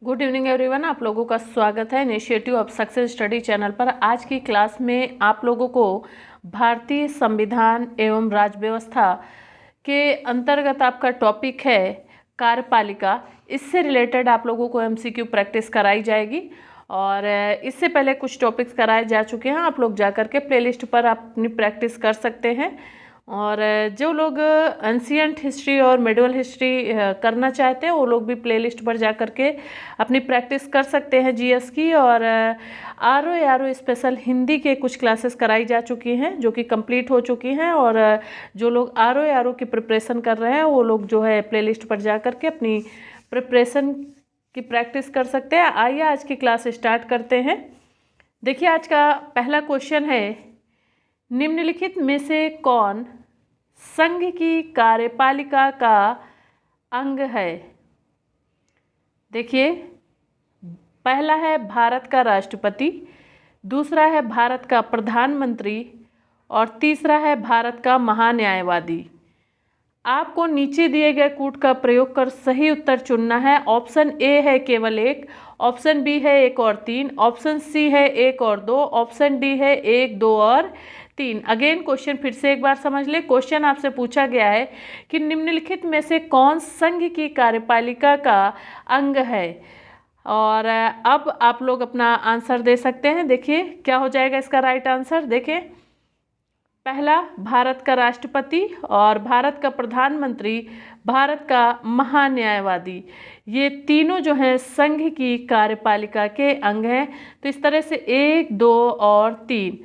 Good evening everyone. आप लोगों का स्वागत है initiative of success study channel पर। आज की क्लास में आप लोगों को भारतीय संविधान एवं राज्य व्यवस्था के अंतर्गत आपका टॉपिक है कार्यपालिका। इससे रिलेटेड आप लोगों को एमसीक्यू प्रैक्टिस कराई जाएगी और इससे पहले कुछ टॉपिक्स कराए जा चुके हैं। आप लोग जा कर के प्लेलिस्ट पर अपनी प्रैक्टिस कर सकते हैं। और जो लोग एंशिएंट हिस्ट्री और मिडिवल हिस्ट्री करना चाहते हैं वो लोग भी प्लेलिस्ट पर जा कर के अपनी प्रैक्टिस कर सकते हैं जीएस की। और आरओ स्पेशल हिंदी के कुछ क्लासेस कराई जा चुकी हैं जो कि कंप्लीट हो चुकी हैं। और जो लोग आरओ की प्रिपरेशन कर रहे हैं वो लोग जो है प्लेलिस्ट पर जा कर के अपनी प्रिपरेशन की प्रैक्टिस कर सकते हैं। आइए आज की क्लास स्टार्ट करते हैं। देखिए आज का पहला क्वेश्चन है, निम्नलिखित में से कौन संघ की कार्यपालिका का अंग है? देखिए पहला है भारत का राष्ट्रपति, दूसरा है भारत का प्रधानमंत्री और तीसरा है भारत का महान्यायवादी। आपको नीचे दिए गए कूट का प्रयोग कर सही उत्तर चुनना है। ऑप्शन ए है केवल एक, ऑप्शन बी है एक और तीन, ऑप्शन सी है एक और दो, ऑप्शन डी है एक, दो और तीन। अगेन क्वेश्चन फिर से एक बार समझ ले। क्वेश्चन आपसे पूछा गया है कि निम्नलिखित में से कौन संघ की कार्यपालिका का अंग है। और अब आप लोग अपना आंसर दे सकते हैं। देखिए क्या हो जाएगा इसका राइट आंसर। देखिए पहला भारत का राष्ट्रपति और भारत का प्रधानमंत्री, भारत का महान्यायवादी, ये तीनों जो हैं संघ की कार्यपालिका के अंग हैं। तो इस तरह से एक, दो और तीन,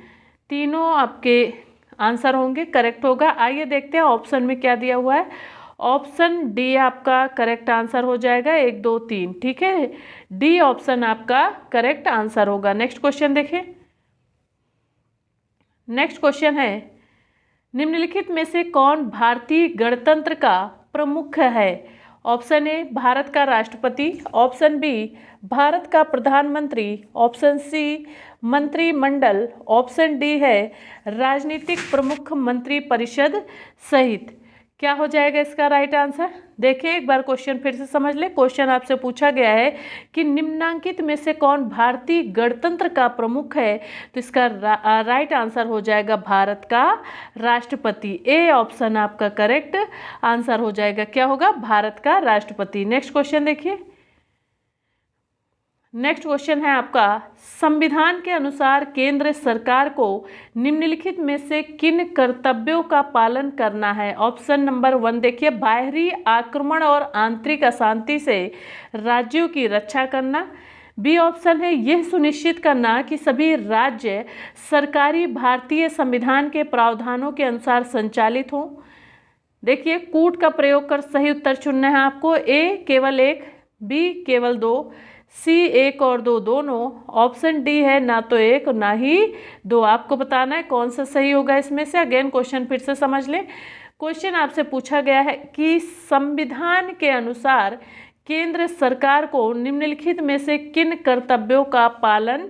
तीनों आपके आंसर होंगे, करेक्ट होगा। आइए देखते हैं ऑप्शन में क्या दिया हुआ है। ऑप्शन डी आपका करेक्ट आंसर हो जाएगा, एक, दो, तीन। ठीक है, डी ऑप्शन आपका करेक्ट आंसर होगा। नेक्स्ट क्वेश्चन देखें। नेक्स्ट क्वेश्चन है, निम्नलिखित में से कौन भारतीय गणतंत्र का प्रमुख है? ऑप्शन ए भारत का राष्ट्रपति, ऑप्शन बी भारत का प्रधानमंत्री, ऑप्शन सी मंत्रिमंडल, ऑप्शन डी है राजनीतिक प्रमुख मंत्रिपरिषद सहित। क्या हो जाएगा इसका राइट आंसर? देखिए एक बार क्वेश्चन फिर से समझ ले। क्वेश्चन आपसे पूछा गया है कि निम्नांकित में से कौन भारतीय गणतंत्र का प्रमुख है। तो इसका राइट आंसर हो जाएगा भारत का राष्ट्रपति। ए ऑप्शन आपका करेक्ट आंसर हो जाएगा। क्या होगा? भारत का राष्ट्रपति। नेक्स्ट क्वेश्चन देखिए। नेक्स्ट क्वेश्चन है आपका, संविधान के अनुसार केंद्र सरकार को निम्नलिखित में से किन कर्तव्यों का पालन करना है? ऑप्शन नंबर 1 देखिए, बाहरी आक्रमण और आंतरिक अशांति से राज्यों की रक्षा करना। बी ऑप्शन है यह सुनिश्चित करना कि सभी राज्य सरकारी भारतीय संविधान के प्रावधानों के अनुसार संचालित हों। देखिए कूट का प्रयोग कर सही उत्तर चुनना है आपको। ए केवल एक, बी केवल दो, सी एक और दो दोनों, ऑप्शन डी है ना तो एक ना ही दो। आपको बताना है कौन सा सही होगा इसमें से। अगेन क्वेश्चन फिर से समझ लें। क्वेश्चन आपसे पूछा गया है कि संविधान के अनुसार केंद्र सरकार को निम्नलिखित में से किन कर्तव्यों का पालन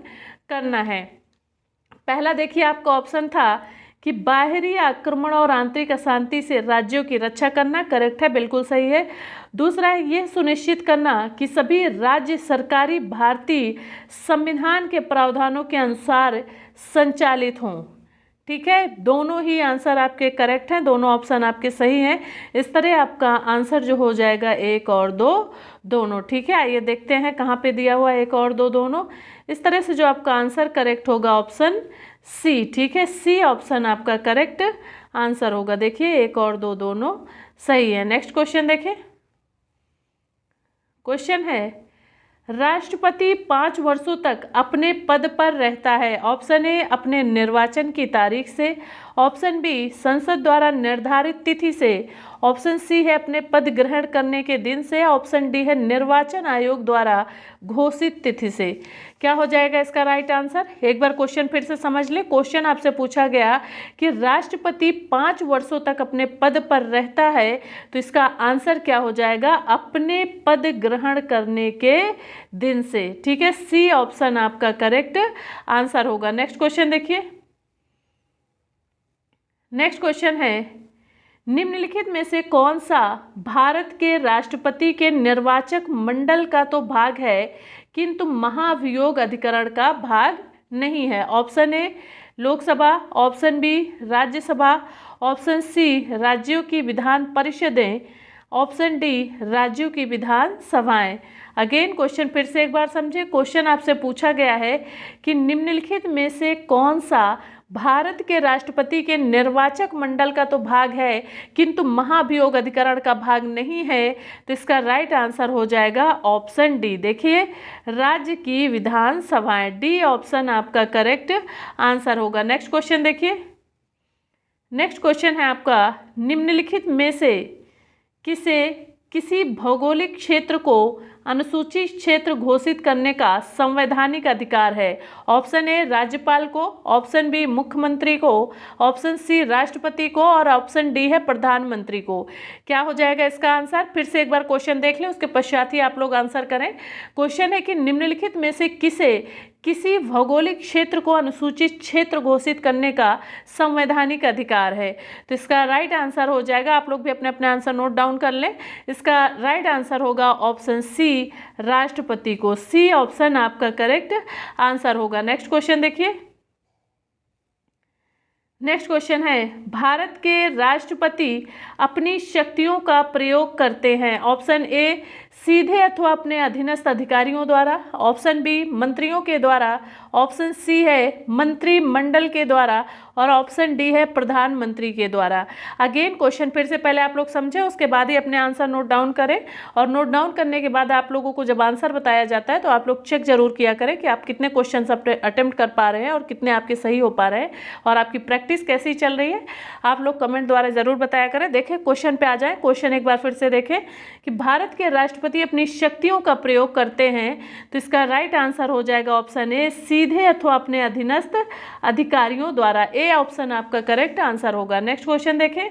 करना है। पहला देखिए आपका ऑप्शन था कि बाहरी आक्रमण और आंतरिक अशांति से राज्यों की रक्षा करना, करेक्ट है, बिल्कुल सही है। दूसरा है यह सुनिश्चित करना कि सभी राज्य सरकारी भारतीय संविधान के प्रावधानों के अनुसार संचालित हों। ठीक है, दोनों ही आंसर आपके करेक्ट हैं, दोनों ऑप्शन आपके सही हैं। इस तरह आपका आंसर जो हो जाएगा एक और दो दोनों। ठीक है, आइए देखते हैं कहाँ पे दिया हुआ एक और दो दोनों। इस तरह से जो आपका आंसर करेक्ट होगा ऑप्शन सी। ठीक है, सी ऑप्शन आपका करेक्ट आंसर होगा। देखिए एक और दो दोनों सही है। नेक्स्ट क्वेश्चन देखें। क्वेश्चन है, राष्ट्रपति 5 वर्षों तक अपने पद पर रहता है। ऑप्शन ए अपने निर्वाचन की तारीख से, ऑप्शन बी संसद द्वारा निर्धारित तिथि से, ऑप्शन सी है अपने पद ग्रहण करने के दिन से, ऑप्शन डी है निर्वाचन आयोग द्वारा घोषित तिथि से। क्या हो जाएगा इसका राइट आंसर? एक बार क्वेश्चन फिर से समझ ले। क्वेश्चन आपसे पूछा गया कि राष्ट्रपति 5 वर्षों तक अपने पद पर रहता है, तो इसका आंसर क्या हो जाएगा? अपने पद ग्रहण करने के दिन से। ठीक है, सी ऑप्शन आपका करेक्ट आंसर होगा। नेक्स्ट क्वेश्चन देखिए। नेक्स्ट क्वेश्चन है, निम्नलिखित में से कौन सा भारत के राष्ट्रपति के निर्वाचक मंडल का तो भाग है किंतु महाभियोग अधिकरण का भाग नहीं है? Option A Lok Sabha, option B Rajya Sabha, option C राज्यों की विधान परिषदें, ऑप्शन डी राज्यों की विधान सभाएं। अगेन क्वेश्चन फिर से एक बार समझे। क्वेश्चन आपसे पूछा गया है कि निम्नलिखित में से कौन सा भारत के राष्ट्रपति के निर्वाचक मंडल का तो भाग है किंतु महाभियोग अधिकरण का भाग नहीं है? तो इसका राइट आंसर हो जाएगा ऑप्शन डी। देखिए, राज्य की विधान सभाएं, डी ऑप्शन आपका करेक्ट आंसर होगा। नेक्स्ट क्वेश्चन देखिए। नेक्स्ट क्वेश्चन है आपका, निम्नलिखित में से किसी भौगोलिक क्षेत्र को अनुसूचित क्षेत्र घोषित करने का संवैधानिक अधिकार है? ऑप्शन ए राज्यपाल को, ऑप्शन बी मुख्यमंत्री को, ऑप्शन सी राष्ट्रपति को और ऑप्शन डी है प्रधानमंत्री को। क्या हो जाएगा इसका आंसर? फिर से एक बार क्वेश्चन देख लें, उसके पश्चात ही आप लोग आंसर करें। क्वेश्चन है कि निम्नलिखित में से किसी भौगोलिक क्षेत्र को अनुसूचित क्षेत्र घोषित करने का संवैधानिक अधिकार है? तो इसका राइट आंसर हो जाएगा, आप लोग भी अपने अपने आंसर नोट डाउन कर लें, इसका राइट आंसर होगा ऑप्शन सी राष्ट्रपति को। सी ऑप्शन आपका करेक्ट आंसर होगा। नेक्स्ट क्वेश्चन देखिए। नेक्स्ट क्वेश्चन है, भारत के राष्ट्रपति अपनी शक्तियों का प्रयोग करते हैं? ऑप्शन ए सीधे अथवा अपने अधीनस्थ अधिकारियों द्वारा, ऑप्शन बी मंत्रियों के द्वारा, ऑप्शन सी है मंत्रिमंडल के द्वारा और ऑप्शन डी है प्रधानमंत्री के द्वारा। अगेन क्वेश्चन फिर से पहले आप लोग समझें, उसके बाद ही अपने आंसर नोट डाउन करें और नोट डाउन करने के बाद आप लोगों को जब आंसर बताया जाता है तो आप लोग चेक जरूर किया करें कि आप कितने क्वेश्चन अटेम्प्ट कर पा रहे हैं और कितने आपके सही हो पा रहे हैं और आपकी प्रैक्टिस कैसी चल रही है। आप लोग कमेंट द्वारा जरूर बताया करें। देखें क्वेश्चन पे आ जाए। क्वेश्चन एक बार फिर से देखें कि भारत के राष्ट्रपति अपनी शक्तियों का प्रयोग करते हैं, तो इसका राइट आंसर हो जाएगा ऑप्शन ए सीधे अथवा अपने अधीनस्थ अधिकारियों द्वारा। ए ऑप्शन आपका करेक्ट आंसर होगा। नेक्स्ट क्वेश्चन देखें।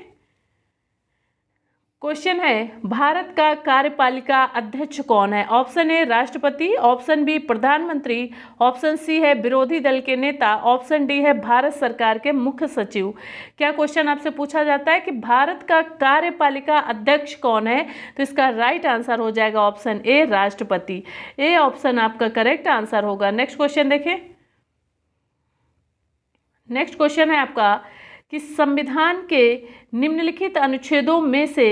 क्वेश्चन है, भारत का कार्यपालिका अध्यक्ष कौन है? ऑप्शन ए राष्ट्रपति, ऑप्शन बी प्रधानमंत्री, ऑप्शन सी है विरोधी दल के नेता, ऑप्शन डी है भारत सरकार के मुख्य सचिव। क्या क्वेश्चन आपसे पूछा जाता है कि भारत का कार्यपालिका अध्यक्ष कौन है? तो इसका राइट आंसर हो जाएगा ऑप्शन ए राष्ट्रपति। ए ऑप्शन आपका करेक्ट आंसर होगा। नेक्स्ट क्वेश्चन देखें। नेक्स्ट क्वेश्चन है आपका कि संविधान के निम्नलिखित अनुच्छेदों में से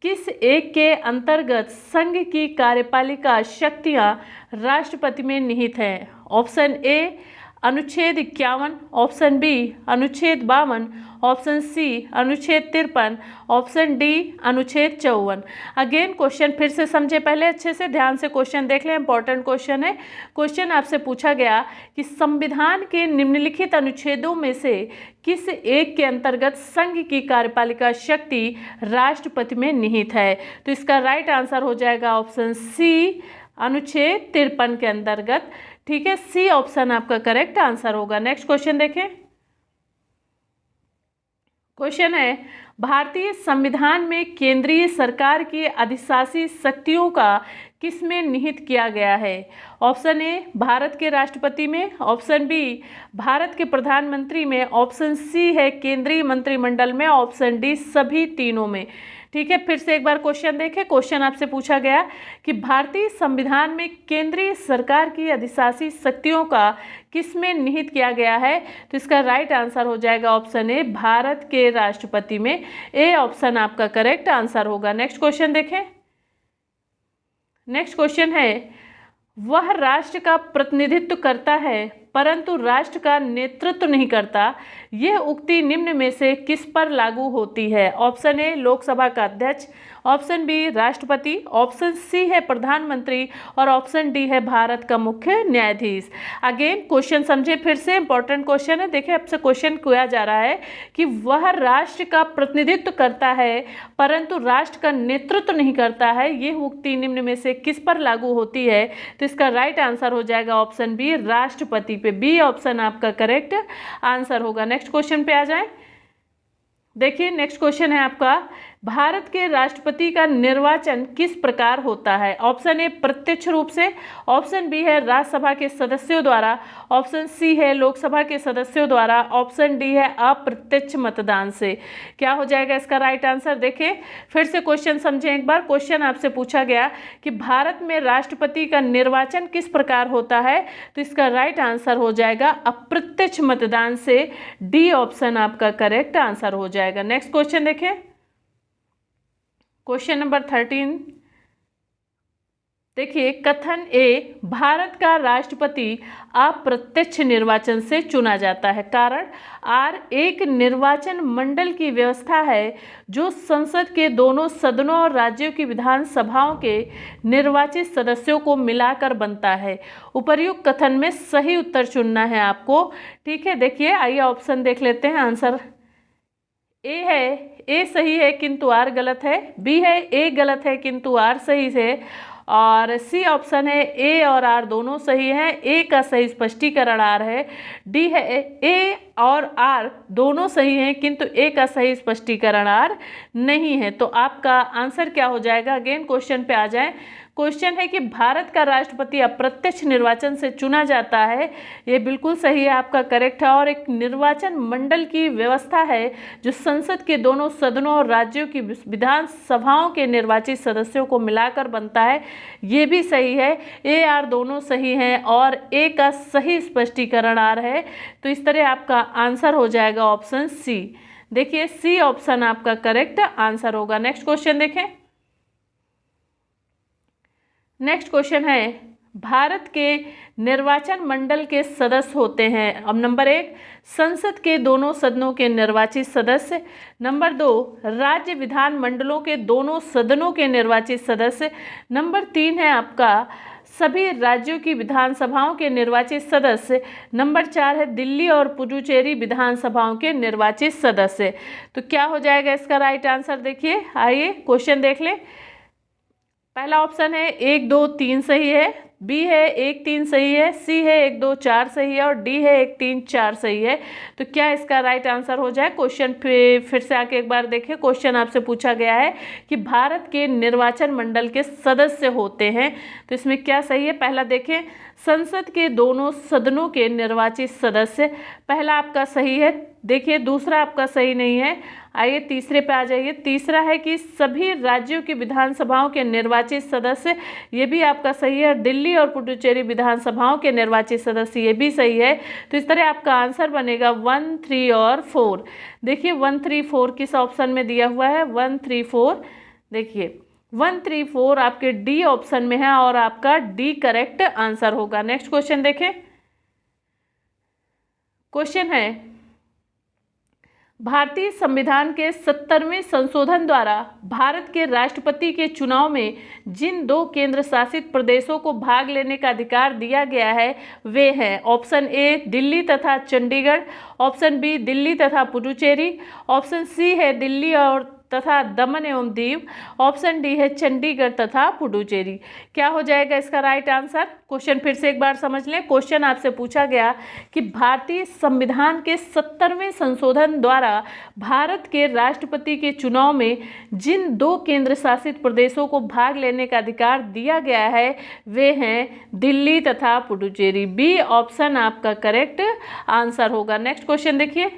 किस एक के अंतर्गत संघ की कार्यपालिका शक्तियां राष्ट्रपति में निहित हैं? ऑप्शन ए अनुच्छेद 51, ऑप्शन बी अनुच्छेद 52, ऑप्शन सी अनुच्छेद 53, ऑप्शन डी अनुच्छेद 54। अगेन क्वेश्चन फिर से समझे, पहले अच्छे से ध्यान से क्वेश्चन देख लें, इंपॉर्टेंट क्वेश्चन है। क्वेश्चन आपसे पूछा गया कि संविधान के निम्नलिखित अनुच्छेदों में से किस एक के अंतर्गत संघ की कार्यपालिका शक्ति राष्ट्रपति में निहित है? तो इसका राइट आंसर हो जाएगा ऑप्शन सी अनुच्छेद 53 के अंतर्गत। ठीक है, सी ऑप्शन आपका करेक्ट आंसर होगा। नेक्स्ट क्वेश्चन देखें। क्वेश्चन है, भारतीय संविधान में केंद्रीय सरकार की अधिशासी शक्तियों का किसमें निहित किया गया है? ऑप्शन ए भारत के राष्ट्रपति में, ऑप्शन बी भारत के प्रधानमंत्री में, ऑप्शन सी है केंद्रीय मंत्रिमंडल में, ऑप्शन डी सभी तीनों में। ठीक है, फिर से एक बार क्वेश्चन देखें। क्वेश्चन आपसे पूछा गया कि भारतीय संविधान में केंद्रीय सरकार की अधिशासी शक्तियों का किसमें निहित किया गया है? तो इसका राइट आंसर हो जाएगा ऑप्शन ए भारत के राष्ट्रपति में। ए ऑप्शन आपका करेक्ट आंसर होगा। नेक्स्ट क्वेश्चन देखें। नेक्स्ट क्वेश्चन है, वह राष्ट्र का प्रतिनिधित्व करता है परंतु राष्ट्र का नेतृत्व नहीं करता, यह उक्ति निम्न में से किस पर लागू होती है? ऑप्शन ए लोकसभा का अध्यक्ष, ऑप्शन बी राष्ट्रपति, ऑप्शन सी है प्रधानमंत्री और ऑप्शन डी है भारत का मुख्य न्यायाधीश। अगेन क्वेश्चन समझे, फिर से इंपॉर्टेंट क्वेश्चन है। देखिए आपसे क्वेश्चन किया जा रहा है कि वह राष्ट्र का प्रतिनिधित्व करता है परंतु राष्ट्र का नेतृत्व नहीं करता है, यह उक्ति निम्न में से किस पर लागू होती है? तो इसका राइट आंसर हो जाएगा ऑप्शन बी राष्ट्रपति पे। बी ऑप्शन आपका करेक्ट आंसर होगा। नेक्स्ट क्वेश्चन पे आ जाए। देखिए नेक्स्ट क्वेश्चन है आपका, भारत के राष्ट्रपति का निर्वाचन किस प्रकार होता है? ऑप्शन ए प्रत्यक्ष रूप से, ऑप्शन बी है राज्यसभा के सदस्यों द्वारा, ऑप्शन सी है लोकसभा के सदस्यों द्वारा, ऑप्शन डी है अप्रत्यक्ष मतदान से। क्या हो जाएगा इसका राइट आंसर? देखिए फिर से क्वेश्चन समझें एक बार। क्वेश्चन आपसे पूछा गया कि भारत में राष्ट्रपति का निर्वाचन किस प्रकार होता है, तो इसका राइट आंसर हो जाएगा अप्रत्यक्ष मतदान से। डी ऑप्शन आपका करेक्ट आंसर हो जाएगा। नेक्स्ट क्वेश्चन देखें, क्वेश्चन नंबर 13 देखिए, कथन ए भारत का राष्ट्रपति अप्रत्यक्ष निर्वाचन से चुना जाता है। कारण आर एक निर्वाचन मंडल की व्यवस्था है जो संसद के दोनों सदनों और राज्यों की विधानसभाओं के निर्वाचित सदस्यों को मिलाकर बनता है। उपर्युक्त कथन में सही उत्तर चुनना है आपको। ठीक है, देखिए आइए ऑप्शन देख लेते हैं। आंसर ए है, ए सही है किंतु आर गलत है। बी है ए गलत है किंतु आर सही है। और सी ऑप्शन है ए और आर दोनों सही है, ए का सही स्पष्टीकरण आर है। डी है ए और आर दोनों सही हैं किंतु ए का सही स्पष्टीकरण आर नहीं है। तो आपका आंसर क्या हो जाएगा? अगेन क्वेश्चन पे आ जाए। क्वेश्चन है कि भारत का राष्ट्रपति अप्रत्यक्ष निर्वाचन से चुना जाता है, ये बिल्कुल सही है, आपका करेक्ट है। और एक निर्वाचन मंडल की व्यवस्था है जो संसद के दोनों सदनों और राज्यों की विधानसभाओं के निर्वाचित सदस्यों को मिलाकर बनता है, ये भी सही है। ए आर दोनों सही हैं और ए का सही स्पष्टीकरण आर है। तो इस तरह आपका आंसर हो जाएगा ऑप्शन सी। देखिए सी ऑप्शन आपका करेक्ट आंसर होगा। नेक्स्ट क्वेश्चन देखें। नेक्स्ट क्वेश्चन है, भारत के निर्वाचन मंडल के सदस्य होते हैं। अब नंबर 1 संसद के दोनों सदनों के निर्वाचित सदस्य, नंबर 2 राज्य विधान मंडलों के दोनों सदनों के निर्वाचित सदस्य, नंबर 3 है आपका सभी राज्यों की विधानसभाओं के निर्वाचित सदस्य, नंबर 4 है दिल्ली और पुडुचेरी विधानसभाओं के निर्वाचित सदस्य। तो क्या हो जाएगा इसका राइट आंसर? देखिए आइए क्वेश्चन देख लें। पहला ऑप्शन है 1 2 3 सही है, बी है 1 3 सही है, सी है 1 2 4 सही है और डी है 1 3 4 सही है। तो क्या इसका राइट आंसर हो जाए? क्वेश्चन फिर से आके एक बार देखिए। क्वेश्चन आपसे पूछा गया है कि भारत के निर्वाचन मंडल के सदस्य होते हैं, तो इसमें क्या सही है? पहला देखें, संसद के दोनों सदनों के निर्वाचित सदस्य, पहला आपका सही है। देखिए दूसरा आपका सही नहीं है। आइए तीसरे पे आ जाइए। तीसरा है कि सभी राज्यों की विधानसभाओं के निर्वाचित सदस्य, ये भी आपका सही है। दिल्ली और पुडुचेरी विधानसभाओं के निर्वाचित सदस्य, ये भी सही है। तो इस तरह आपका आंसर बनेगा 1 3 और 4। देखिए 1 3 4 किस ऑप्शन में दिया हुआ है? 1 3 4। देखिए 1 3 4 आपके डी ऑप्शन में है और आपका डी करेक्ट आंसर होगा। नेक्स्ट क्वेश्चन देखें। क्वेश्चन है, भारतीय संविधान के 70वें संशोधन द्वारा भारत के राष्ट्रपति के चुनाव में जिन 2 केंद्र शासित प्रदेशों को भाग लेने का अधिकार दिया गया है वे हैं। ऑप्शन ए दिल्ली तथा चंडीगढ़, ऑप्शन बी दिल्ली तथा पुडुचेरी, ऑप्शन सी है दिल्ली और तथा दमन एवं दीव, ऑप्शन डी है चंडीगढ़ तथा पुडुचेरी। क्या हो जाएगा इसका राइट आंसर? क्वेश्चन फिर से एक बार समझ लें। क्वेश्चन आपसे पूछा गया कि भारतीय संविधान के 70वें संशोधन द्वारा भारत के राष्ट्रपति के चुनाव में जिन 2 केंद्र शासित प्रदेशों को भाग लेने का अधिकार दिया गया है वे हैं दिल्ली तथा पुडुचेरी। बी ऑप्शन आपका करेक्ट आंसर होगा। नेक्स्ट क्वेश्चन देखिए।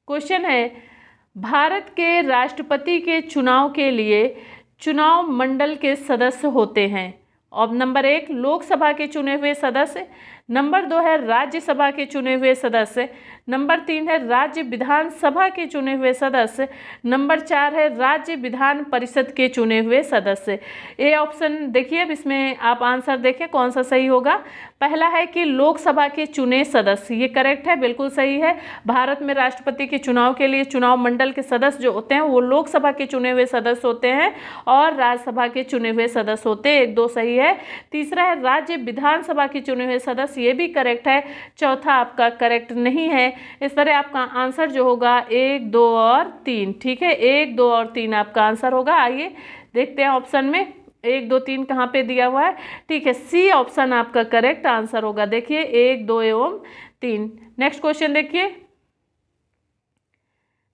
क्वेश्चन है, भारत के राष्ट्रपति के चुनाव के लिए चुनाव मंडल के सदस्य होते हैं। और नंबर 1 लोकसभा के चुने हुए सदस्य, नंबर 2 है राज्यसभा के चुने हुए सदस्य, नंबर 3 है राज्य विधानसभा के चुने हुए सदस्य, नंबर 4 है राज्य विधान परिषद के चुने हुए सदस्य। ए ऑप्शन देखिए, अब इसमें आप आंसर देखें कौन सा सही होगा। पहला है कि लोकसभा के चुने सदस्य, ये करेक्ट है, बिल्कुल सही है। भारत में राष्ट्रपति के चुनाव के लिए चुनाव मंडल के सदस्य जो होते हैं वो लोकसभा के चुने हुए सदस्य होते हैं और राज्यसभा के चुने हुए सदस्य होते हैं। 1 2 सही है। तीसरा है राज्य विधानसभा के चुने हुए सदस्य, ये भी करेक्ट है। चौथा आपका करेक्ट नहीं है। इस तरह आपका आंसर जो होगा 1 2 और 3, ठीक है, 1 2 और 3 आपका आंसर होगा। आइए देखते हैं ऑप्शन में 1 2 3 कहाँ पे दिया हुआ है। ठीक है, सी ऑप्शन आपका करेक्ट आंसर होगा। देखिए 1 2 एवं 3। नेक्स्ट क्वेश्चन देखिए।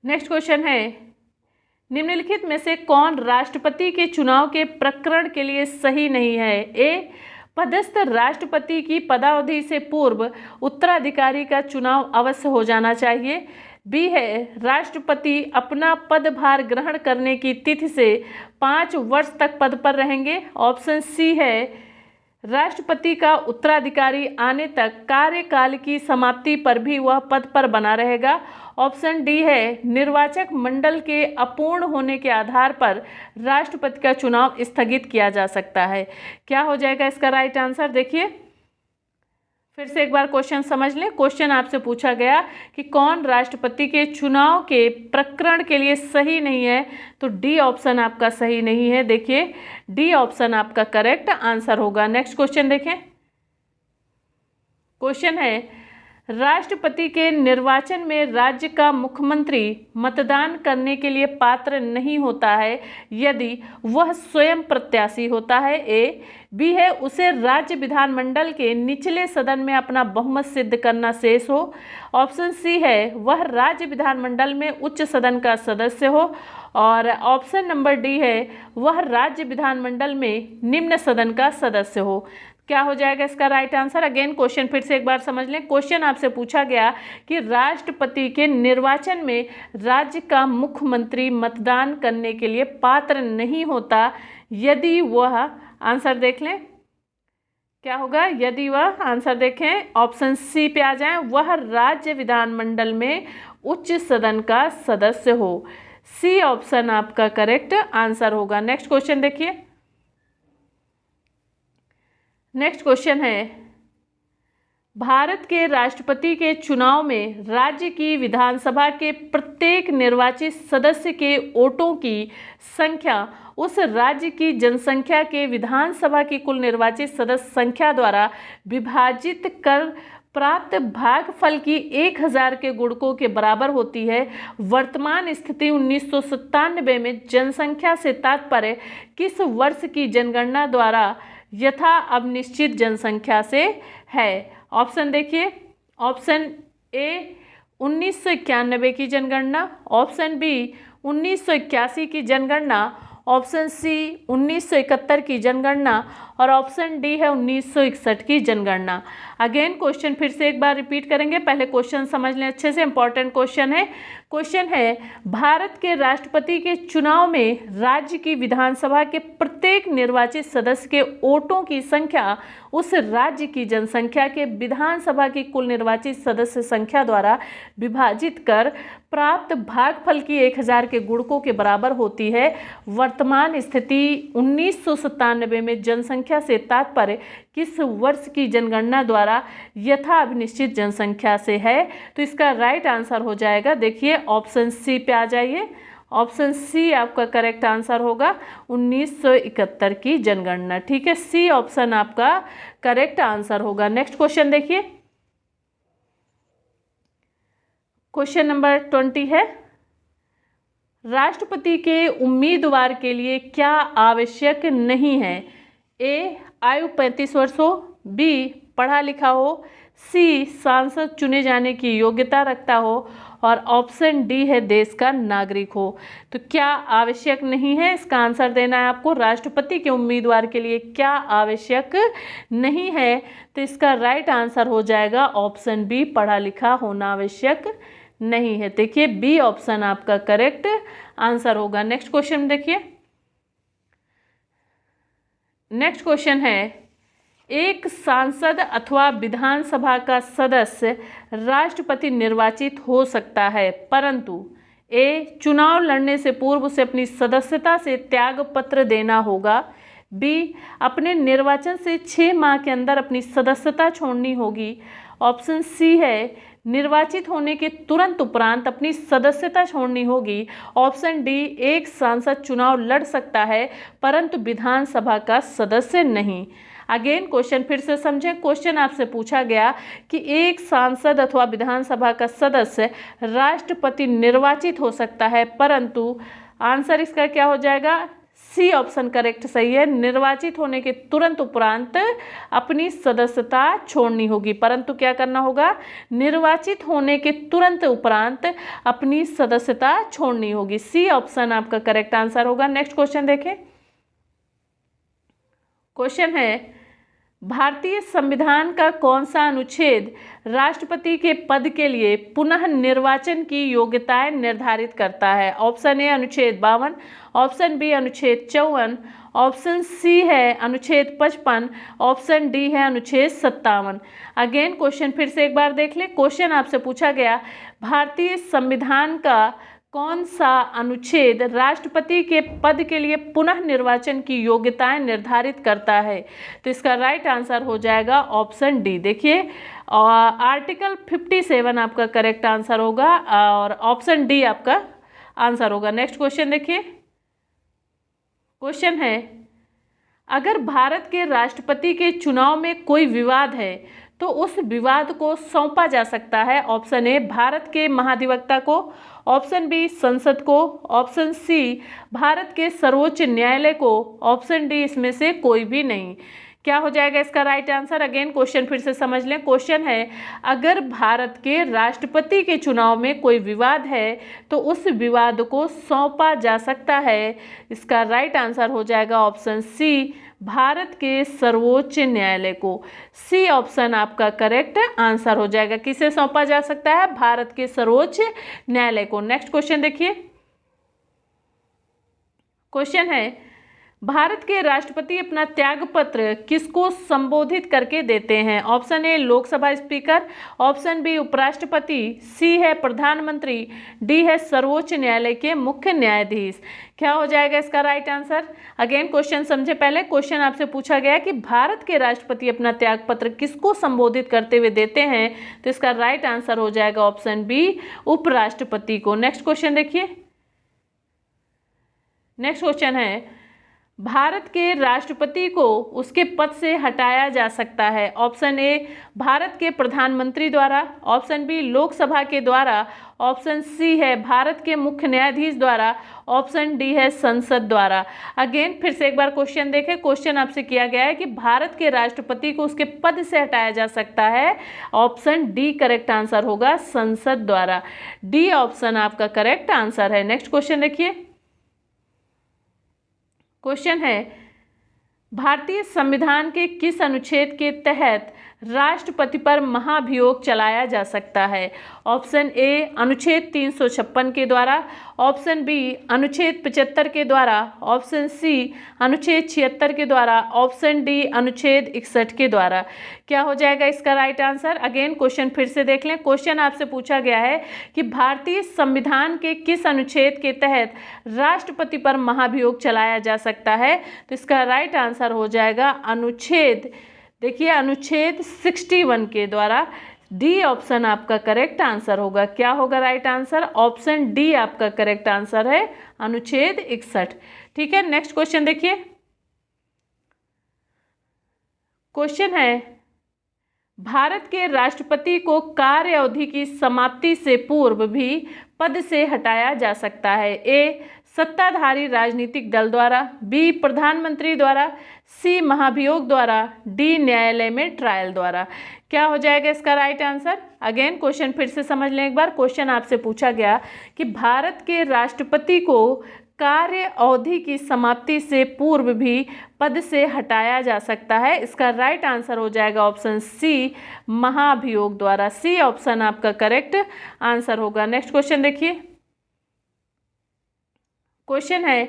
नेक्स्ट क्वेश्चन है, निम्नलिखित में से कौन राष्ट्रपति के चुनाव के प्रकरण के लिए सही नहीं है? ए, पदस्थ राष्ट्रपति की पदावधि से पूर्व उत्तराधिकारी का चुनाव अवश्य हो जाना चाहिए। बी है, राष्ट्रपति अपना पदभार ग्रहण करने की तिथि से 5 वर्ष तक पद पर रहेंगे। ऑप्शन सी है, राष्ट्रपति का उत्तराधिकारी आने तक कार्यकाल की समाप्ति पर भी वह पद पर बना रहेगा। ऑप्शन डी है, निर्वाचक मंडल के अपूर्ण होने के आधार पर राष्ट्रपति का चुनाव स्थगित किया जा सकता है। क्या हो जाएगा इसका राइट आंसर? देखिए फिर से एक बार क्वेश्चन समझ लें। क्वेश्चन आपसे पूछा गया कि कौन राष्ट्रपति के चुनाव के प्रकरण के लिए सही नहीं है, तो डी ऑप्शन आपका सही नहीं है। देखिए डी ऑप्शन आपका करेक्ट आंसर होगा। नेक्स्ट क्वेश्चन देखें। क्वेश्चन है, राष्ट्रपति के निर्वाचन में राज्य का मुख्यमंत्री मतदान करने के लिए पात्र नहीं होता है यदि वह स्वयं प्रत्याशी होता है। ए, बी है, उसे राज्य विधानमंडल के निचले सदन में अपना बहुमत सिद्ध करना शेष हो। ऑप्शन सी है, वह राज्य विधानमंडल में उच्च सदन का सदस्य हो। और ऑप्शन नंबर डी है, वह राज्य विधानमंडल में निम्न सदन का सदस्य हो। क्या हो जाएगा इसका राइट आंसर? अगेन क्वेश्चन फिर से एक बार समझ लें। क्वेश्चन आपसे पूछा गया कि राष्ट्रपति के निर्वाचन में राज्य का मुख्यमंत्री मतदान करने के लिए पात्र नहीं होता यदि वह, आंसर देख लें क्या होगा, यदि वह, आंसर देखें ऑप्शन सी पे आ जाएं, वह राज्य विधानमंडल में उच्च सदन का सदस्य हो। सी ऑप्शन आपका करेक्ट आंसर होगा। नेक्स्ट क्वेश्चन देखिए। नेक्स्ट क्वेश्चन है, भारत के राष्ट्रपति के चुनाव में राज्य की विधानसभा के प्रत्येक निर्वाचित सदस्य के वोटों की संख्या उस राज्य की जनसंख्या के विधानसभा की कुल निर्वाचित सदस्य संख्या द्वारा विभाजित कर प्राप्त भागफल की 1000 के गुणकों के बराबर होती है। वर्तमान स्थिति 1997 में जनसंख्या से तात्पर्य किस वर्ष की जनगणना द्वारा यथा अब निश्चित जनसंख्या से है? ऑप्शन देखिए, ऑप्शन ए 1991 की जनगणना, ऑप्शन बी 1981 की जनगणना, ऑप्शन सी 1971 की जनगणना और ऑप्शन डी है 1961 की जनगणना। अगेन क्वेश्चन फिर से एक बार रिपीट करेंगे, पहले क्वेश्चन समझ लें अच्छे से, इंपॉर्टेंट क्वेश्चन है। क्वेश्चन है, भारत के राष्ट्रपति के चुनाव में राज्य की विधानसभा के प्रत्येक निर्वाचित सदस्य के वोटों की संख्या उस राज्य की जनसंख्या के विधानसभा की कुल निर्वाचित सदस्य संख्या द्वारा विभाजित कर प्राप्त भागफल की 1000 के गुणकों के बराबर होती है। वर्तमान स्थिति 1997 में जनसंख्या से तात्पर्य किस वर्ष की जनगणना द्वारा यथा अभिनिश्चित जनसंख्या से है? तो इसका राइट आंसर हो जाएगा, देखिए ऑप्शन सी पे आ जाइए, ऑप्शन सी आपका करेक्ट आंसर होगा 1971 की जनगणना। ठीक है, सी ऑप्शन आपका करेक्ट आंसर होगा। नेक्स्ट क्वेश्चन देखिए, क्वेश्चन नंबर 20 है, राष्ट्रपति के उम्मीदवार के लिए क्या आवश्यक नहीं है? ए, आयु 35 वर्ष हो, बी, पढ़ा लिखा हो, सी, सांसद चुने जाने की योग्यता रखता हो और ऑप्शन डी है देश का नागरिक हो। तो क्या आवश्यक नहीं है, इसका आंसर देना है आपको। राष्ट्रपति के उम्मीदवार के लिए क्या आवश्यक नहीं है, तो इसका राइट आंसर हो जाएगा ऑप्शन बी, पढ़ा लिखा होना आवश्यक नहीं है। देखिए बी ऑप्शन आपका करेक्ट आंसर होगा। नेक्स्ट क्वेश्चन देखिए। नेक्स्ट क्वेश्चन है, एक सांसद अथवा विधानसभा का सदस्य राष्ट्रपति निर्वाचित हो सकता है, परंतु ए, चुनाव लड़ने से पूर्व उसे अपनी सदस्यता से त्याग पत्र देना होगा, बी, अपने निर्वाचन से 6 माह के अंदर अपनी सदस्यता छोड़नी होगी, ऑप्शन सी है निर्वाचित होने के तुरंत उपरांत अपनी सदस्यता छोड़नी होगी, ऑप्शन डी, एक सांसद चुनाव लड़ सकता है परंतु विधानसभा का सदस्य नहीं। अगेन क्वेश्चन फिर से समझें। क्वेश्चन आपसे पूछा गया कि एक सांसद अथवा विधानसभा का सदस्य राष्ट्रपति निर्वाचित हो सकता है, परंतु आंसर इसका क्या हो जाएगा? सी ऑप्शन करेक्ट सही है। निर्वाचित होने के तुरंत उपरांत अपनी सदस्यता छोड़नी होगी, परंतु क्या करना होगा, निर्वाचित होने के तुरंत उपरांत अपनी सदस्यता छोड़नी होगी। सी ऑप्शन आपका करेक्ट आंसर होगा। नेक्स्ट क्वेश्चन देखें। क्वेश्चन है, भारतीय संविधान का कौन सा अनुच्छेद राष्ट्रपति के पद के लिए पुनः निर्वाचन की योग्यताएं निर्धारित करता है? ऑप्शन ए अनुच्छेद 52, ऑप्शन बी अनुच्छेद 54, ऑप्शन सी है अनुच्छेद 55, ऑप्शन डी है अनुच्छेद 57। अगेन क्वेश्चन फिर से एक बार देख लें। क्वेश्चन आपसे पूछा गया, भारतीय संविधान का कौन सा अनुच्छेद राष्ट्रपति के पद के लिए पुनः निर्वाचन की योग्यताएं निर्धारित करता है? तो इसका राइट आंसर हो जाएगा ऑप्शन डी। देखिए आर्टिकल 57 आपका करेक्ट आंसर होगा और ऑप्शन डी आपका आंसर होगा। नेक्स्ट क्वेश्चन देखिए। क्वेश्चन है, अगर भारत के राष्ट्रपति के चुनाव में कोई विवाद है तो उस विवाद को सौंपा जा सकता है? ऑप्शन ए भारत के महाधिवक्ता को, ऑप्शन बी संसद को, ऑप्शन सी भारत के सर्वोच्च न्यायालय को, ऑप्शन डी इसमें से कोई भी नहीं। क्या हो जाएगा इसका राइट आंसर? अगेन क्वेश्चन फिर से समझ लें। क्वेश्चन है, अगर भारत के राष्ट्रपति के चुनाव में कोई विवाद है तो उस विवाद को सौंपा जा सकता है। इसका राइट आंसर हो जाएगा ऑप्शन सी भारत के सर्वोच्च न्यायालय को। सी ऑप्शन आपका करेक्ट आंसर हो जाएगा। किसे सौंपा जा सकता है? भारत के सर्वोच्च न्यायालय को। नेक्स्ट क्वेश्चन देखिए। क्वेश्चन है, भारत के राष्ट्रपति अपना त्यागपत्र किसको संबोधित करके देते हैं? Option A Lok Sabha speaker, option B उपराष्ट्रपति, सी है प्रधानमंत्री, डी है सर्वोच्च न्यायालय के मुख्य न्यायाधीश। क्या हो जाएगा इसका राइट आंसर? अगेन क्वेश्चन समझे पहले। क्वेश्चन आपसे पूछा गया कि भारत के राष्ट्रपति अपना त्यागपत्र किसको संबोधित करते हुए देते हैं? तो इसका राइट आंसर हो जाएगा ऑप्शन बी उपराष्ट्रपति को। नेक्स्ट क्वेश्चन देखिए। नेक्स्ट क्वेश्चन है, भारत के राष्ट्रपति को उसके पद से हटाया जा सकता है? ऑप्शन ए भारत के प्रधानमंत्री द्वारा, ऑप्शन बी लोकसभा के द्वारा, ऑप्शन सी है भारत के मुख्य न्यायाधीश द्वारा, ऑप्शन डी है संसद द्वारा। अगेन फिर से एक बार क्वेश्चन देखें। क्वेश्चन आपसे किया गया है कि भारत के राष्ट्रपति को उसके पद से हटाया जा सकता है। ऑप्शन डी करेक्ट आंसर होगा, संसद द्वारा। डी ऑप्शन आपका करेक्ट आंसर है। नेक्स्ट क्वेश्चन देखिए। क्वेश्चन है, भारतीय संविधान के किस अनुच्छेद के तहत राष्ट्रपति पर महाभियोग चलाया जा सकता है? ऑप्शन ए अनुच्छेद 356 के द्वारा, ऑप्शन बी अनुच्छेद 75 के द्वारा, ऑप्शन सी अनुच्छेद 76 के द्वारा, ऑप्शन डी अनुच्छेद 61 के द्वारा। क्या हो जाएगा इसका राइट आंसर? अगेन क्वेश्चन फिर से देख लें। क्वेश्चन आपसे पूछा गया है कि भारतीय संविधान के किस अनुच्छेद के तहत राष्ट्रपति पर महाभियोग चलाया जा सकता है? तो इसका राइट आंसर हो जाएगा अनुच्छेद, देखिए अनुच्छेद 61 के द्वारा। डी ऑप्शन आपका करेक्ट आंसर होगा। क्या होगा राइट आंसर? ऑप्शन डी आपका करेक्ट आंसर है, अनुच्छेद 61। ठीक है, नेक्स्ट क्वेश्चन देखिए। क्वेश्चन है, भारत के राष्ट्रपति को कार्य अवधि की समाप्ति से पूर्व भी पद से हटाया जा सकता है? ए सत्ताधारी राजनीतिक दल द्वारा, बी प्रधानमंत्री द्वारा, सी महाभियोग द्वारा, डी न्यायालय में ट्रायल द्वारा। क्या हो जाएगा इसका राइट आंसर? अगेन क्वेश्चन फिर से समझ लें एक बार। क्वेश्चन आपसे पूछा गया कि भारत के राष्ट्रपति को कार्य अवधि की समाप्ति से पूर्व भी पद से हटाया जा सकता है। इसका राइट आंसर हो जाएगा ऑप्शन सी महाभियोग द्वारा। सी ऑप्शन आपका करेक्ट आंसर होगा। नेक्स्ट क्वेश्चन देखिए। क्वेश्चन है,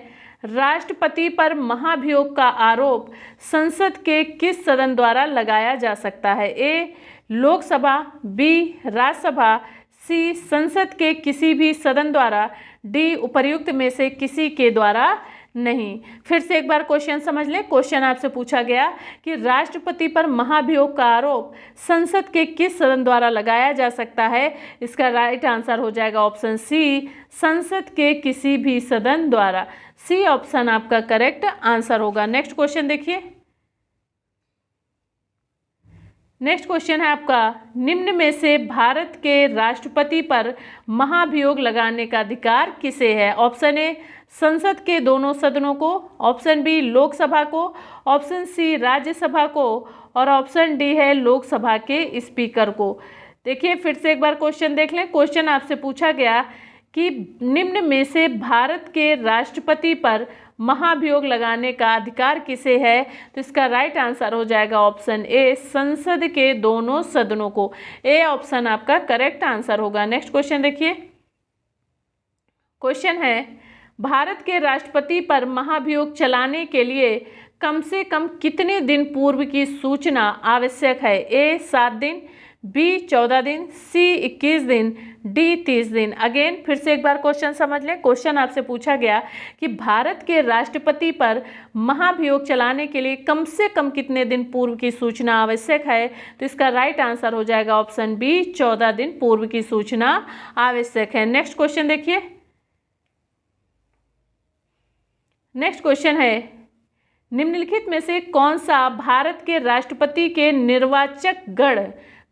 राष्ट्रपति पर महाभियोग का आरोप संसद के किस सदन द्वारा लगाया जा सकता है? ए लोकसभा, बी राज्यसभा, सी संसद के किसी भी सदन द्वारा, डी उपर्युक्त में से किसी के द्वारा नहीं। फिर से एक बार क्वेश्चन समझ लें। क्वेश्चन आपसे पूछा गया कि राष्ट्रपति पर महाभियोग का आरोप संसद के किस सदन द्वारा लगाया जा सकता है? इसका राइट आंसर हो जाएगा ऑप्शन सी संसद के किसी भी सदन द्वारा। सी ऑप्शन आपका करेक्ट आंसर होगा। नेक्स्ट क्वेश्चन देखिए। नेक्स्ट क्वेश्चन है आपका, निम्न में से भारत के राष्ट्रपति पर महाभियोग लगाने का अधिकार किसे है? ऑप्शन ए संसद के दोनों सदनों को, ऑप्शन बी लोकसभा को, ऑप्शन सी राज्यसभा को और ऑप्शन डी है लोकसभा के स्पीकर को। देखिए फिर से एक बार क्वेश्चन देख लें। क्वेश्चन आपसे पूछा गया कि निम्न में से भारत के राष्ट्रपति पर महाभियोग लगाने का अधिकार किसे है? तो इसका राइट आंसर हो जाएगा ऑप्शन ए संसद के दोनों सदनों को। ए ऑप्शन आपका करेक्ट आंसर होगा। नेक्स्ट क्वेश्चन देखिए। क्वेश्चन है, भारत के राष्ट्रपति पर महाभियोग चलाने के लिए कम से कम कितने दिन पूर्व की सूचना आवश्यक है? ए 7 दिन, बी 14 दिन, सी 21 दिन, डी 30 दिन। अगेन फिर से एक बार क्वेश्चन समझ लें। क्वेश्चन आपसे पूछा गया कि भारत के राष्ट्रपति पर महाभियोग चलाने के लिए कम से कम कितने दिन पूर्व की सूचना आवश्यक है? तो इसका राइट आंसर हो जाएगा ऑप्शन बी 14 दिन पूर्व की सूचना आवश्यक है। नेक्स्ट क्वेश्चन देखिए। नेक्स्ट क्वेश्चन है, निम्नलिखित में से कौन सा भारत के राष्ट्रपति के निर्वाचक गण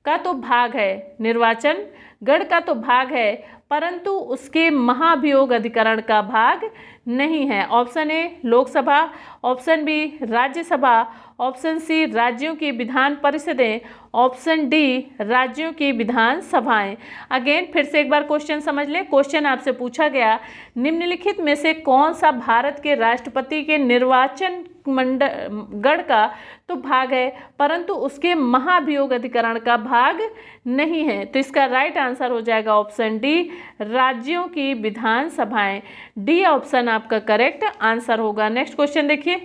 का तो भाग है? निर्वाचन गण का तो भाग है परंतु उसके महाभियोग अधिकरण का भाग नहीं है। Option A Lok Sabha, option B Rajya Sabha, option C राज्यों की विधान परिषदें, ऑप्शन डी राज्यों की विधान सभाएं। अगेन फिर से एक बार क्वेश्चन समझ लें। क्वेश्चन आपसे पूछा गया निम्नलिखित में से कौन सा भारत के राष्ट्रपति के निर्वाचन गण का तो भाग है परंतु उसके महाभियोग अधिकरण का भाग नहीं है? तो इसका राइट आंसर हो जाएगा ऑप्शन डी राज्यों की विधान सभाएं। डी ऑप्शन आपका करेक्ट आंसर होगा। नेक्स्ट क्वेश्चन देखिए।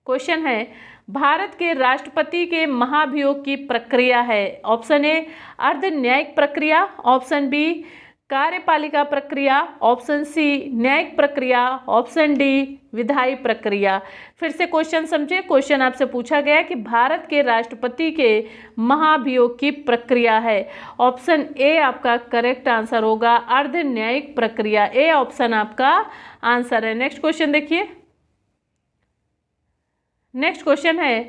क्वेश्चन है, भारत के राष्ट्रपति के महाभियोग की प्रक्रिया है? ऑप्शन ए अर्ध न्यायिक प्रक्रिया, ऑप्शन बी कार्यपालिका प्रक्रिया, ऑप्शन सी न्यायिक प्रक्रिया, ऑप्शन डी विधायी प्रक्रिया। फिर से क्वेश्चन समझे। क्वेश्चन आपसे पूछा गया कि भारत के राष्ट्रपति के महाभियोग की प्रक्रिया है। ऑप्शन ए आपका करेक्ट आंसर होगा अर्ध न्यायिक प्रक्रिया। ए ऑप्शन आपका आंसर है। नेक्स्ट क्वेश्चन देखिए। नेक्स्ट क्वेश्चन है,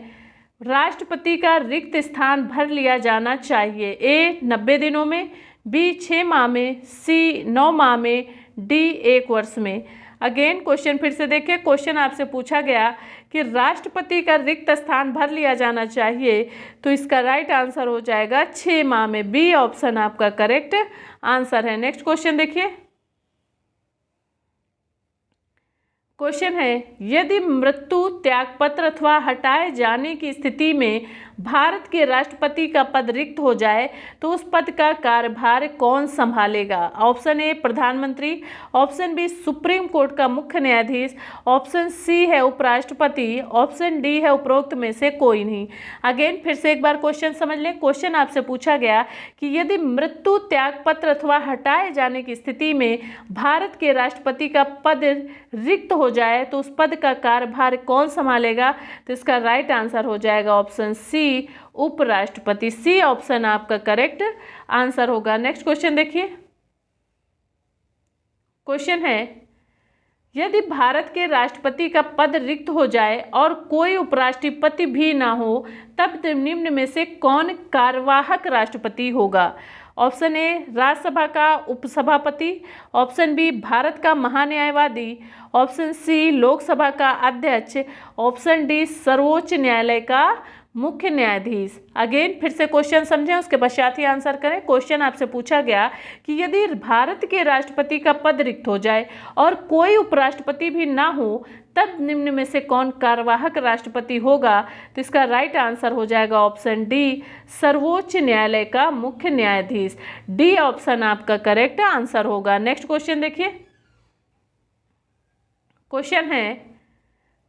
राष्ट्रपति का रिक्त स्थान भर लिया जाना चाहिए? ए 90 दिनों में, बी 6 माह में, सी 9 माह में, डी 1 वर्ष में। अगेन क्वेश्चन फिर से देखिए। क्वेश्चन आपसे पूछा गया कि राष्ट्रपति का रिक्त स्थान भर लिया जाना चाहिए तो इसका राइट आंसर हो जाएगा 6 माह में। बी ऑप्शन आपका करेक्ट आंसर है। नेक्स्ट क्वेश्चन देखिए। क्वेश्चन है, यदि मृत्यु, त्यागपत्र अथवा हटाए जाने की स्थिति में भारत के राष्ट्रपति का पद रिक्त हो जाए तो उस पद का कार्यभार कौन संभालेगा? ऑप्शन ए प्रधानमंत्री, ऑप्शन बी सुप्रीम कोर्ट का मुख्य न्यायाधीश, ऑप्शन सी है उपराष्ट्रपति, ऑप्शन डी है उपरोक्त में से कोई नहीं। अगेन फिर से एक बार क्वेश्चन समझ लें। क्वेश्चन आपसे पूछा गया कि यदि मृत्यु, त्यागपत्र अथवा हटाए जाने की स्थिति में भारत के राष्ट्रपति का पद रिक्त हो जाए तो उस पद का कार्यभार कौन संभालेगा? तो इसका राइट आंसर हो जाएगा ऑप्शन सी उपराष्ट्रपति। सी ऑप्शन आपका करेक्ट आंसर होगा। नेक्स्ट क्वेश्चन देखिए। क्वेश्चन है, यदि भारत के राष्ट्रपति का पद रिक्त हो जाए और कोई उपराष्ट्रपति भी ना हो तब निम्न में से कौन कार्यवाहक राष्ट्रपति होगा? ऑप्शन ए राज्यसभा का उपसभापति, ऑप्शन बी भारत का महान्यायवादी, ऑप्शन सी लोकसभा का अध्यक्ष, ऑप्शन डी सर्वोच्च न्यायालय का मुख्य न्यायाधीश। अगेन फिर से क्वेश्चन समझें उसके पश्चात ही आंसर करें। क्वेश्चन आपसे पूछा गया कि यदि भारत के राष्ट्रपति का पद रिक्त हो जाए और कोई उपराष्ट्रपति भी ना हो तब निम्न में से कौन कार्यवाहक राष्ट्रपति होगा? तो इसका राइट आंसर हो जाएगा ऑप्शन डी सर्वोच्च न्यायालय का मुख्य न्यायाधीश। डी ऑप्शन आपका करेक्ट आंसर होगा। नेक्स्ट क्वेश्चन देखिए। क्वेश्चन है,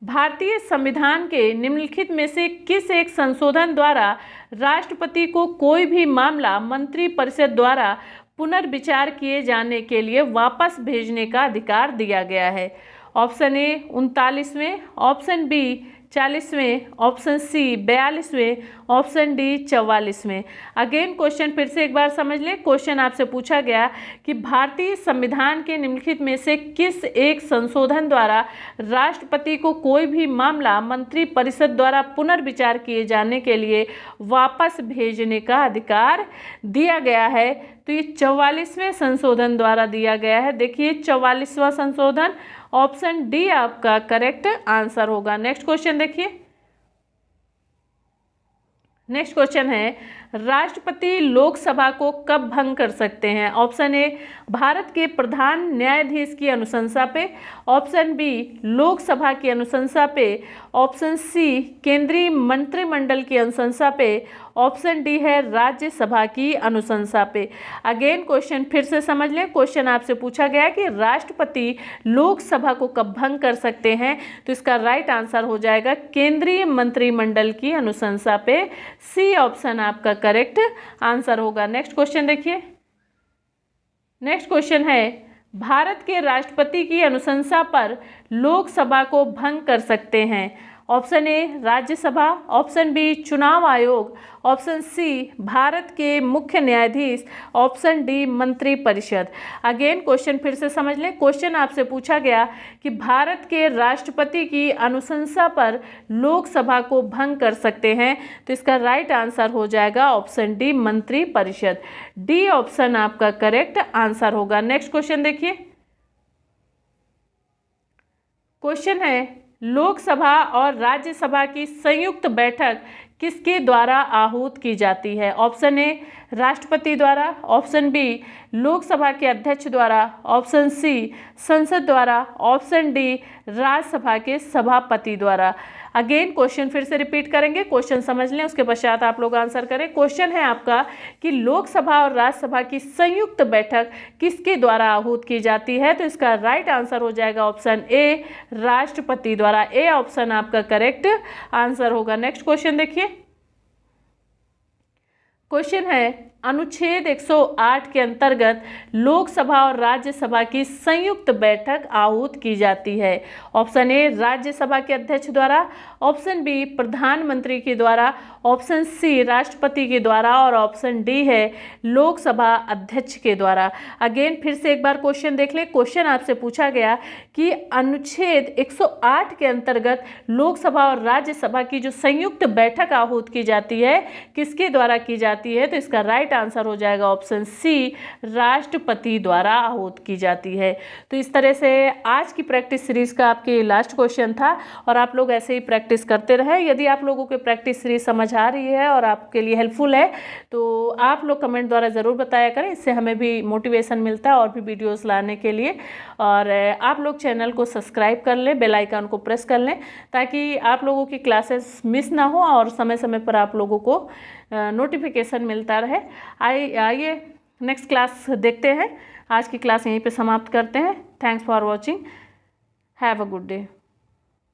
भारतीय संविधान के निम्नलिखित में से किस एक संशोधन द्वारा राष्ट्रपति को कोई भी मामला मंत्रिपरिषद द्वारा पुनर्विचार किए जाने के लिए वापस भेजने का अधिकार दिया गया है? ऑप्शन ए 39वें, ऑप्शन बी 40वें, ऑप्शन सी 42वें, ऑप्शन डी 44वें। अगेन क्वेश्चन फिर से एक बार समझ लें। क्वेश्चन आपसे पूछा गया कि भारतीय संविधान के निम्नलिखित में से किस एक संशोधन द्वारा राष्ट्रपति को कोई भी मामला मंत्रिपरिषद द्वारा पुनर्विचार किए जाने के लिए वापस भेजने का अधिकार दिया गया है? तो ये 44वें संशोधन द्वारा दिया गया है। देखिए 44वां संशोधन, ऑप्शन डी आपका करेक्ट आंसर होगा। नेक्स्ट क्वेश्चन देखिए। नेक्स्ट क्वेश्चन है, राष्ट्रपति लोकसभा को कब भंग कर सकते हैं? ऑप्शन ए भारत के प्रधान न्यायाधीश की अनुशंसा पे, ऑप्शन बी लोकसभा की अनुशंसा पे, ऑप्शन सी केंद्रीय मंत्रिमंडल की अनुशंसा पे, ऑप्शन डी है राज्यसभा की अनुशंसा पे। अगेन क्वेश्चन फिर से समझ लें। क्वेश्चन आपसे पूछा गया कि राष्ट्रपति लोकसभा को कब भंग कर सकते हैं? तो इसका राइट आंसर हो जाएगा केंद्रीय मंत्रिमंडल की अनुशंसा पे। सी ऑप्शन आपका करेक्ट आंसर होगा। नेक्स्ट क्वेश्चन देखिए। नेक्स्ट क्वेश्चन है, भारत के राष्ट्रपति की अनुशंसा पर लोकसभा को भंग कर सकते हैं? Option A Rajya Sabha, option B चुनाव आयोग, ऑप्शन सी भारत के मुख्य न्यायाधीश, ऑप्शन डी मंत्रिपरिषद। अगेन क्वेश्चन फिर से समझ लें। क्वेश्चन आपसे पूछा गया कि भारत के राष्ट्रपति की अनुशंसा पर लोकसभा को भंग कर सकते हैं, तो इसका राइट आंसर हो जाएगा ऑप्शन डी मंत्रिपरिषद। डी ऑप्शन आपका करेक्ट आंसर होगा। नेक्स्ट क्वेश्चन देखिए। क्वेश्चन है, लोकसभा और राज्यसभा की संयुक्त बैठक किसके द्वारा आहूत की जाती है? ऑप्शन ए राष्ट्रपति द्वारा, ऑप्शन बी लोकसभा के अध्यक्ष द्वारा, ऑप्शन सी संसद द्वारा, ऑप्शन डी राज्यसभा के सभापति द्वारा। अगेन क्वेश्चन फिर से रिपीट करेंगे, क्वेश्चन समझ लें, उसके पश्चात आप लोग आंसर करें। क्वेश्चन है आपका कि लोकसभा और राज्यसभा की संयुक्त बैठक किसके द्वारा आहूत की जाती है? तो इसका राइट आंसर हो जाएगा ऑप्शन ए राष्ट्रपति द्वारा। ए ऑप्शन आपका करेक्ट आंसर होगा। नेक्स्ट क्वेश्चन देखिए। क्वेश्चन है, अनुच्छेद 108 के अंतर्गत लोकसभा और राज्यसभा की संयुक्त बैठक आहूत की जाती है। ऑप्शन ए राज्यसभा के अध्यक्ष द्वारा, ऑप्शन बी प्रधानमंत्री के द्वारा, ऑप्शन सी राष्ट्रपति के द्वारा और ऑप्शन डी है लोकसभा अध्यक्ष के द्वारा। अगेन फिर से एक बार क्वेश्चन देख लें। क्वेश्चन आपसे पूछा गया कि अनुच्छेद 108 के अंतर्गत लोकसभा और राज्यसभा की जो संयुक्त बैठक आहूत की जाती है किसके द्वारा की जाती है? तो इसका राइट आंसर हो जाएगा ऑप्शन सी राष्ट्रपति द्वारा आहूत की जाती है। तो इस तरह से आज की प्रैक्टिस सीरीज का आपके लास्ट क्वेश्चन था और आप लोग ऐसे ही प्रैक्टिस करते रहे। यदि आप लोगों को प्रैक्टिस सीरीज समझ आ रही है और आपके लिए हेल्पफुल है तो आप लोग कमेंट द्वारा ज़रूर बताया करें, इससे हमें भी मोटिवेशन मिलता है और भी वीडियोस लाने के लिए। और आप लोग चैनल को सब्सक्राइब कर लें, बेल आइकन को प्रेस कर लें ताकि आप लोगों की क्लासेस मिस ना हो और समय समय पर आप लोगों को नोटिफिकेशन मिलता रहे। आइए नेक्स्ट क्लास देखते हैं। आज की क्लास यहीं पे समाप्त करते हैं। Thanks for watching. Have a good day.